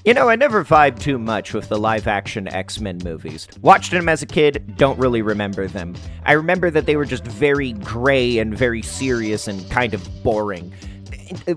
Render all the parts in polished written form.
You know, I never vibed too much with the live-action X-Men movies. Watched them as a kid, don't really remember them. I remember that they were just very gray and very serious and kind of boring.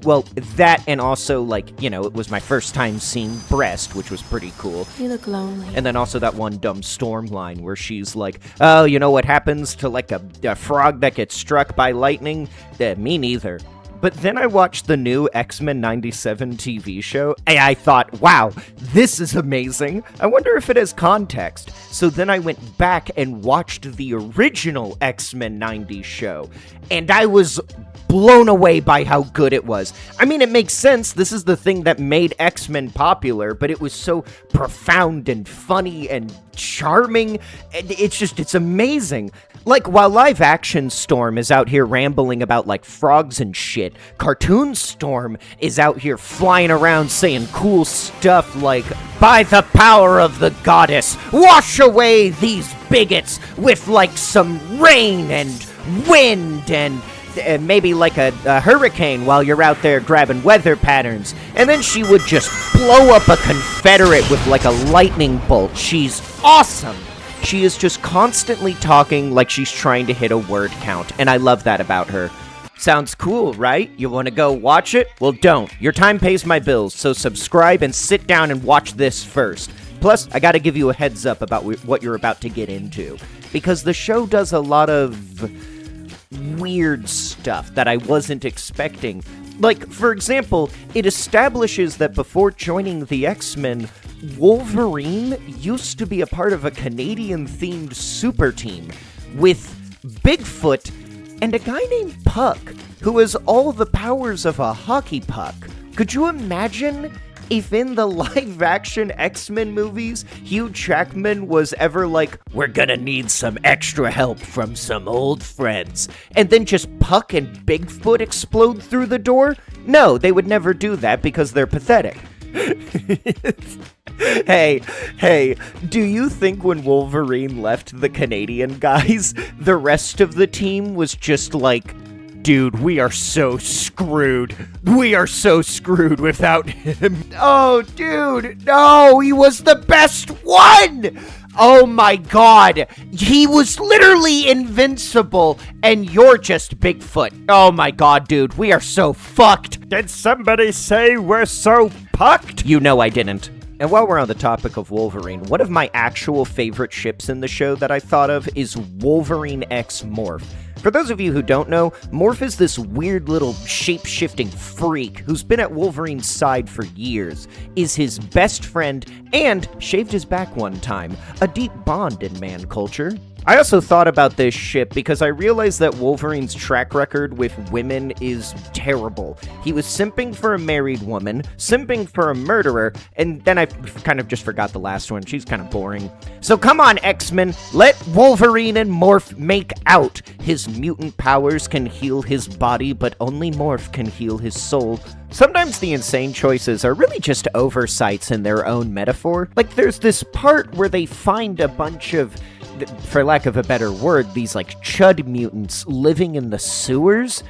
Well, that and also, like, you know, it was my first time seeing breast, which was pretty cool. You look lonely. And then also that one dumb Storm line where she's like, oh, you know what happens to, like, a frog that gets struck by lightning? Me neither. But then I watched the new X-Men 97 TV show, and I thought, wow, this is amazing. I wonder if it has context. So then I went back and watched the original X-Men 90 show, and I was blown away by how good it was. I mean, it makes sense. This is the thing that made X-Men popular, but it was so profound and funny and charming. And it's amazing. Like, while live-action Storm is out here rambling about, like, frogs and shit, cartoon Storm is out here flying around saying cool stuff like, by the power of the goddess, wash away these bigots with, like, some rain and wind and maybe like a hurricane while you're out there grabbing weather patterns. And then she would just blow up a Confederate with, like, a lightning bolt. She's awesome. She is just constantly talking like she's trying to hit a word count, and I love that about her. Sounds cool, right? You want to go watch it? Well, don't. Your time pays my bills, so subscribe and sit down and watch this first. Plus, I gotta give you a heads up about what you're about to get into, because the show does a lot of weird stuff that I wasn't expecting. Like, for example, it establishes that before joining the X-Men, Wolverine used to be a part of a Canadian-themed super team with Bigfoot and a guy named Puck, who has all the powers of a hockey puck. Could you imagine if in the live-action X-Men movies, Hugh Jackman was ever like, we're gonna need some extra help from some old friends, and then just Puck and Bigfoot explode through the door? No, they would never do that because they're pathetic. Hey, do you think when Wolverine left the Canadian guys, the rest of the team was just like, dude, we are so screwed. We are so screwed without him. Oh, dude, no, he was the best one. Oh my god, he was literally invincible, and you're just Bigfoot. Oh my god, dude, we are so fucked. Did somebody say we're so pucked? You know I didn't. And while we're on the topic of Wolverine, one of my actual favorite ships in the show that I thought of is Wolverine X Morph. For those of you who don't know, Morph is this weird little shape-shifting freak who's been at Wolverine's side for years, is his best friend, and shaved his back one time. A deep bond in man culture. I also thought about this ship because I realized that Wolverine's track record with women is terrible. He was simping for a married woman, simping for a murderer, and then I kind of just forgot the last one. She's kind of boring. So come on, X-Men, let Wolverine and Morph make out. His mutant powers can heal his body, but only Morph can heal his soul. Sometimes the insane choices are really just oversights in their own metaphor. Like, there's this part where they find a bunch of, for lack of a better word, these, like, chud mutants living in the sewers.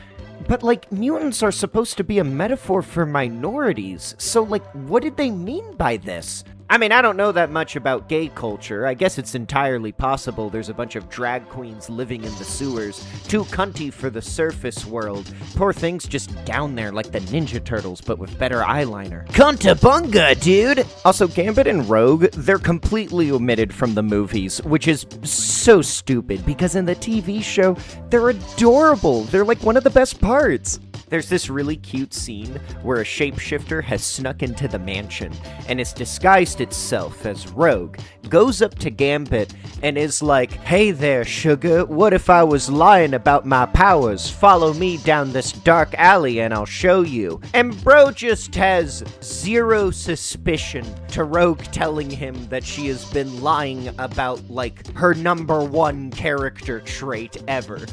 But, like, mutants are supposed to be a metaphor for minorities, so, like, what did they mean by this? I mean, I don't know that much about gay culture. I guess it's entirely possible there's a bunch of drag queens living in the sewers, too cunty for the surface world. Poor things just down there like the Ninja Turtles, but with better eyeliner. Cuntabunga, dude! Also, Gambit and Rogue, they're completely omitted from the movies, which is so stupid, because in the TV show, they're adorable. They're like one of the best parts. There's this really cute scene where a shapeshifter has snuck into the mansion and has disguised itself as Rogue, goes up to Gambit and is like, hey there, sugar, what if I was lying about my powers? Follow me down this dark alley and I'll show you. And bro just has zero suspicion to Rogue telling him that she has been lying about, like, her #1 character trait ever.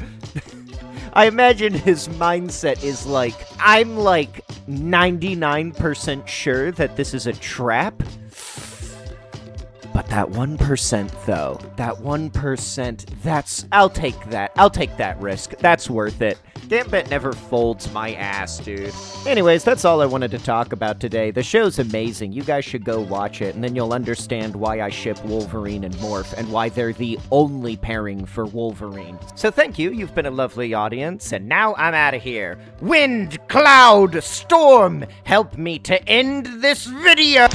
I imagine his mindset is like, I'm like 99% sure that this is a trap. But that 1% though, that 1%, I'll take that risk. That's worth it. Gambit never folds my ass, dude. Anyways, that's all I wanted to talk about today. The show's amazing. You guys should go watch it, and then you'll understand why I ship Wolverine and Morph, and why they're the only pairing for Wolverine. So thank you, you've been a lovely audience, and now I'm out of here. Wind, cloud, storm, help me to end this video!